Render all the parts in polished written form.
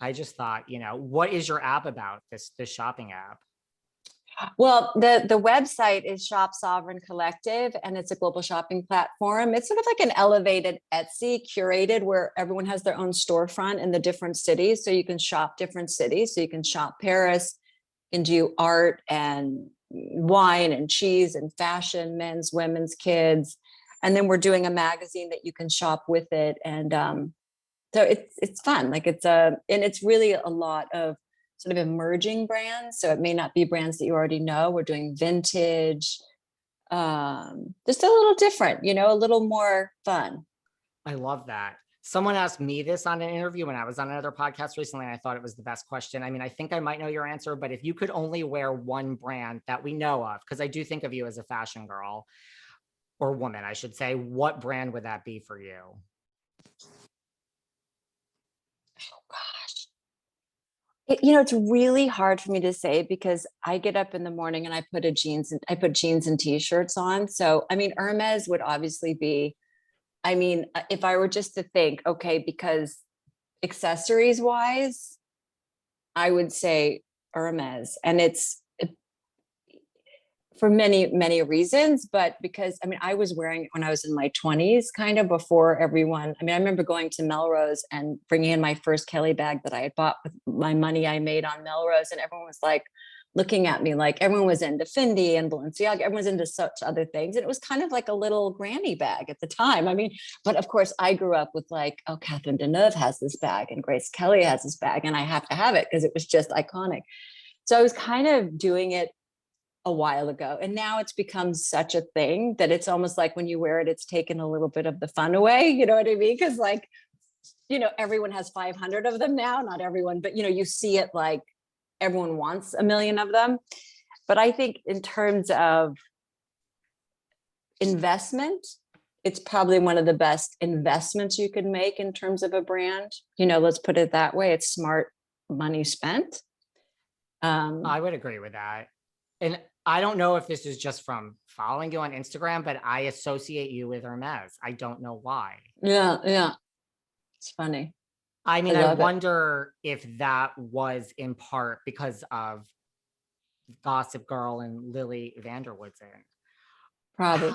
I just thought, what is your app about, this shopping app? Well, the website is Shop Sovereign Collective, and it's a global shopping platform. It's sort of like an elevated Etsy, curated, where everyone has their own storefront in the different cities. So you can shop different cities. So you can shop Paris, you can do art and wine and cheese and fashion, men's, women's, kids. And then we're doing a magazine that you can shop with it. And so it's fun. Like and it's really a lot of sort of emerging brands. So it may not be brands that you already know. We're doing vintage, just a little different, a little more fun. I love that. Someone asked me this on an interview when I was on another podcast recently, and I thought it was the best question. I mean, I think I might know your answer, but if you could only wear one brand that we know of, because I do think of you as a fashion girl or woman, I should say, what brand would that be for you? Oh gosh. It's really hard for me to say because I get up in the morning and I put jeans and t-shirts on. So, I mean, Hermes would obviously be, if I were just to think, okay, because accessories wise, I would say Hermes, and it's for many, many reasons, but because, I was wearing it when I was in my 20s, kind of before everyone. I remember going to Melrose and bringing in my first Kelly bag that I had bought with my money I made on Melrose. And everyone was like looking at me like everyone was into Fendi and Balenciaga. Everyone was into such other things. And it was kind of like a little granny bag at the time. But of course I grew up with like, oh, Catherine Deneuve has this bag and Grace Kelly has this bag and I have to have it because it was just iconic. So I was kind of doing it a while ago. And now it's become such a thing that it's almost like when you wear it, it's taken a little bit of the fun away. You know what I mean? Because everyone has 500 of them now, not everyone, but you see it like everyone wants a million of them. But I think in terms of investment, it's probably one of the best investments you can make in terms of a brand. Let's put it that way. It's smart money spent. I would agree with that. And I don't know if this is just from following you on Instagram, but I associate you with Hermes. I don't know why. Yeah. It's funny. I wonder if that was in part because of Gossip Girl and Lily Woodsen. Probably.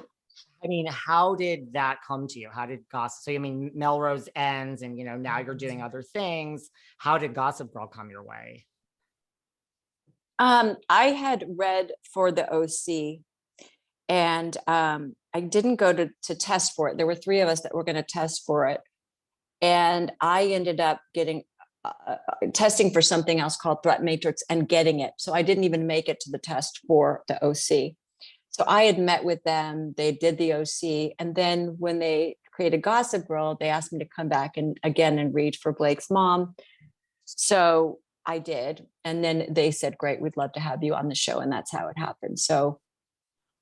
How did that come to you? How did Gossip? So, Melrose ends and, now you're doing other things. How did Gossip Girl come your way? I had read for the OC and I didn't go to test for it. There were 3 of us that were going to test for it. And I ended up getting testing for something else called Threat Matrix and getting it. So I didn't even make it to the test for the OC. So I had met with them. They did the OC. And then when they created Gossip Girl, they asked me to come back and read for Blake's mom. So I did. And then they said, great, we'd love to have you on the show. And that's how it happened. So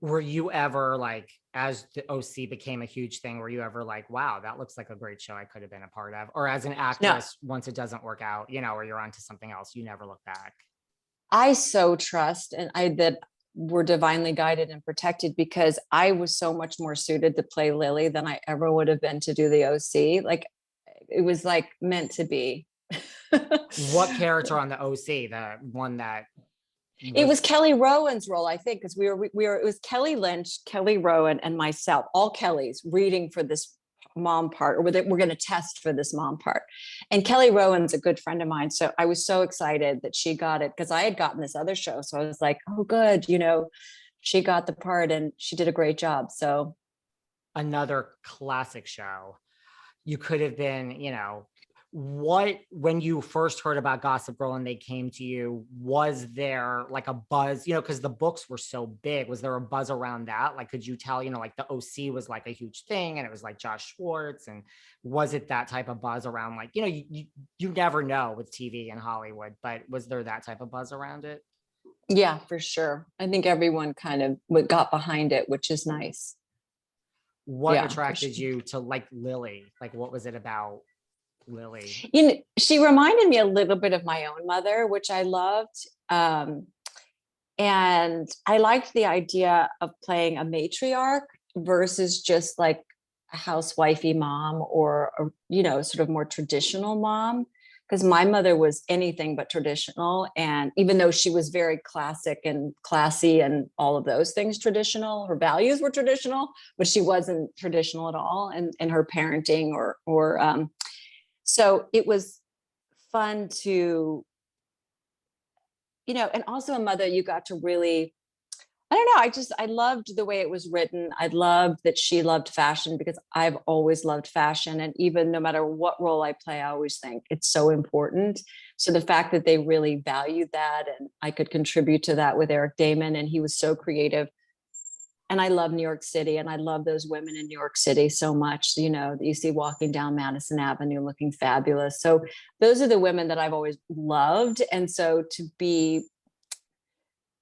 were you ever like, as the OC became a huge thing, were you ever like, wow, that looks like a great show I could have been a part of? Or as an actress, once it doesn't work out, or you're onto something else, you never look back? I so trust that we're divinely guided and protected because I was so much more suited to play Lily than I ever would have been to do the OC. Like it was like meant to be. What character on the OC? The one that it was Kelly Rowan's role, I think, because it was Kelly Lynch, Kelly Rowan, and myself, all Kellys reading for this mom part, or we're going to test for this mom part. And Kelly Rowan's a good friend of mine. So I was so excited that she got it because I had gotten this other show. So I was like, oh, good. She got the part and she did a great job. So another classic show. You could have been, when you first heard about Gossip Girl and they came to you, was there like a buzz, because the books were so big, was there a buzz around that? Like, could you tell, like the OC was like a huge thing and it was like Josh Schwartz, and was it that type of buzz around, like, you never know with TV in Hollywood, but was there that type of buzz around it? Yeah, for sure. I think everyone kind of got behind it, which is nice. What attracted you to like Lily? Like, what was it about Lily? She reminded me a little bit of my own mother, which I loved. And I liked the idea of playing a matriarch versus just like a housewifey mom or sort of more traditional mom. because my mother was anything but traditional. And even though she was very classic and classy and all of those things traditional, her values were traditional, but she wasn't traditional at all in her parenting so it was fun to, and also a mother you got to really, I don't know. I loved the way it was written. I loved that she loved fashion because I've always loved fashion. And even no matter what role I play, I always think it's so important. So the fact that they really valued that, and I could contribute to that with Eric Damon, and he was so creative. And I love New York City, and I love those women in New York City so much, that you see walking down Madison Avenue looking fabulous. So those are the women that I've always loved. And so to be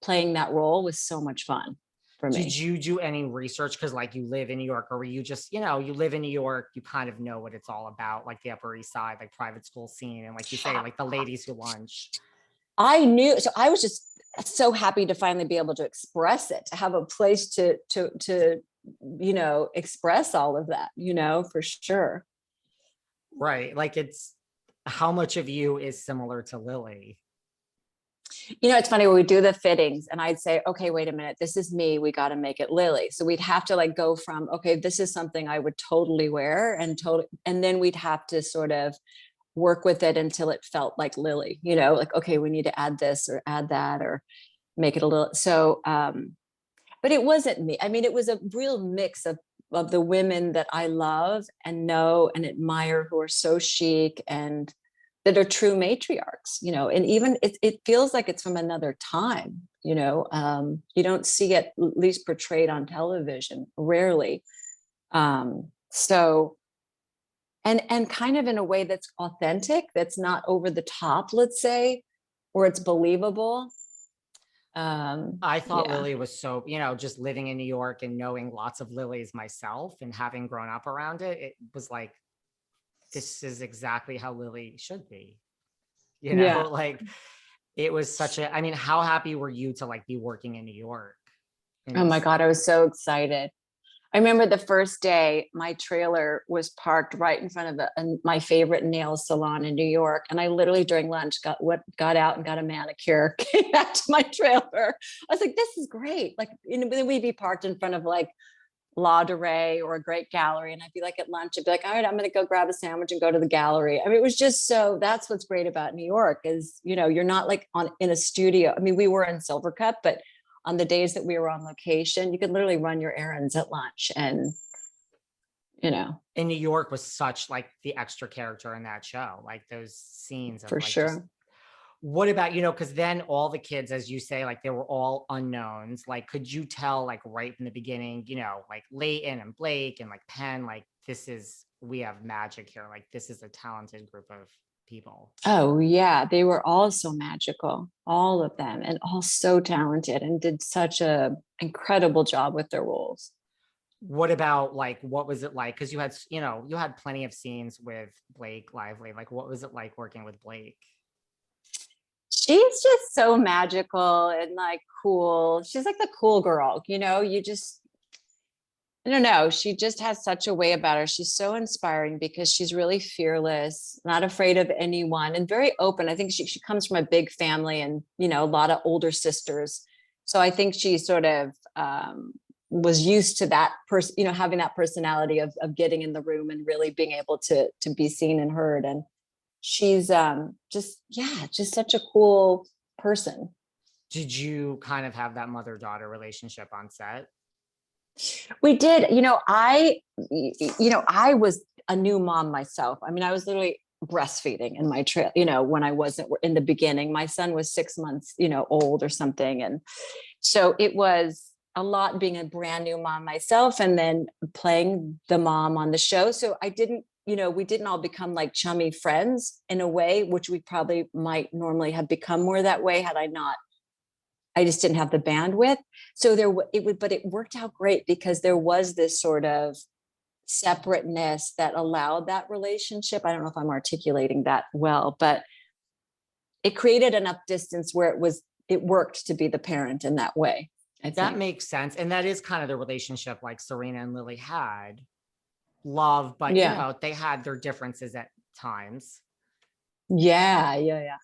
playing that role was so much fun for me. Did you do any research? Because like you live in New York, or were you just, you live in New York, you kind of know what it's all about, like the Upper East Side, like private school scene. And like you say, like the ladies who lunch. I knew, so I was just so happy to finally be able to express it, to have a place to express all of that, for sure. Right. Like how much of you is similar to Lily? It's funny when we do the fittings and I'd say, okay, wait a minute, this is me. We got to make it Lily. So we'd have to like go from, okay, this is something I would totally wear and then we'd have to sort of work with it until it felt like Lily, like, okay, we need to add this or add that or make it a little. So, but it wasn't me. I mean, it was a real mix of the women that I love and know and admire, who are so chic and that are true matriarchs, and even it feels like it's from another time, you don't see it at least portrayed on television, rarely. So, and kind of in a way that's authentic, that's not over the top, let's say, or it's believable. I thought Lily was so, just living in New York and knowing lots of Lilies myself and having grown up around it, it was like, this is exactly how Lily should be, Yeah. like it was how happy were you to like be working in New York? Oh my God, I was so excited. I remember the first day my trailer was parked right in front of my favorite nail salon in New York. And I literally during lunch got out and got a manicure, came back to my trailer. I was like, this is great. Like, then we'd be parked in front of like La Durée or a great gallery. And I'd be like at lunch, I'd be like, all right, I'm going to go grab a sandwich and go to the gallery. I mean, it was just that's what's great about New York is, you're not like in a studio. I mean, we were in Silvercup, but on the days that we were on location, you could literally run your errands at lunch and, in New York was such like the extra character in that show, like those scenes of for like, sure. What about, because then all the kids, as you say, like they were all unknowns. Like, could you tell like right from the beginning, like Leighton and Blake and like Penn, like we have magic here. Like this is a talented group of people. Oh yeah. They were all so magical, all of them, and all so talented and did such a incredible job with their roles. What about like, what was it like? Cause you had plenty of scenes with Blake Lively. Like, what was it like working with Blake? She's just so magical and like cool. She's like the cool girl, I don't know. She just has such a way about her. She's so inspiring because she's really fearless, not afraid of anyone, and very open. I think she comes from a big family and, a lot of older sisters. So I think she sort of was used to that person, having that personality of getting in the room and really being able to be seen and heard. And she's just such a cool person. Did you kind of have that mother-daughter relationship on set? We did. I was a new mom myself. I mean, I was literally breastfeeding in my trail, when I wasn't in the beginning. My son was 6 months, old or something. And so it was a lot being a brand new mom myself and then playing the mom on the show. So I didn't, we didn't all become like chummy friends in a way, which we probably might normally have become more that way had I not. I just didn't have the bandwidth. So but it worked out great because there was this sort of separateness that allowed that relationship. I don't know if I'm articulating that well, but it created enough distance where it worked to be the parent in that way. That makes sense. And that is kind of the relationship like Serena and Lily had. Love, but they had their differences at times. Yeah, yeah, yeah.